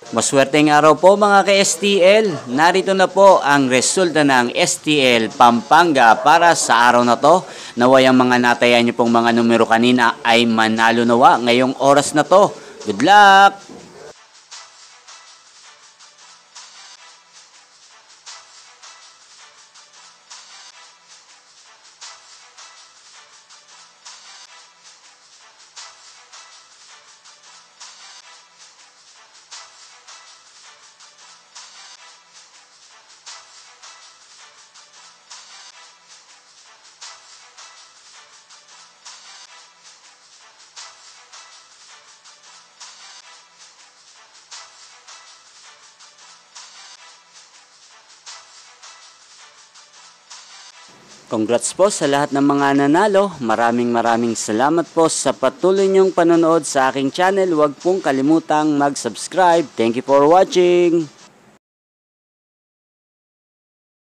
Maswerteng araw po mga ka-STL. Narito na po ang resulta ng STL Pampanga para sa araw na to. Naway ang mga natayan niyo pong mga numero kanina ay manalo nawa ngayong oras na to. Good luck! Congrats po sa lahat ng mga nanalo. Maraming salamat po sa patuloy niyong panonood sa aking channel. Huwag pong kalimutang mag-subscribe. Thank you for watching.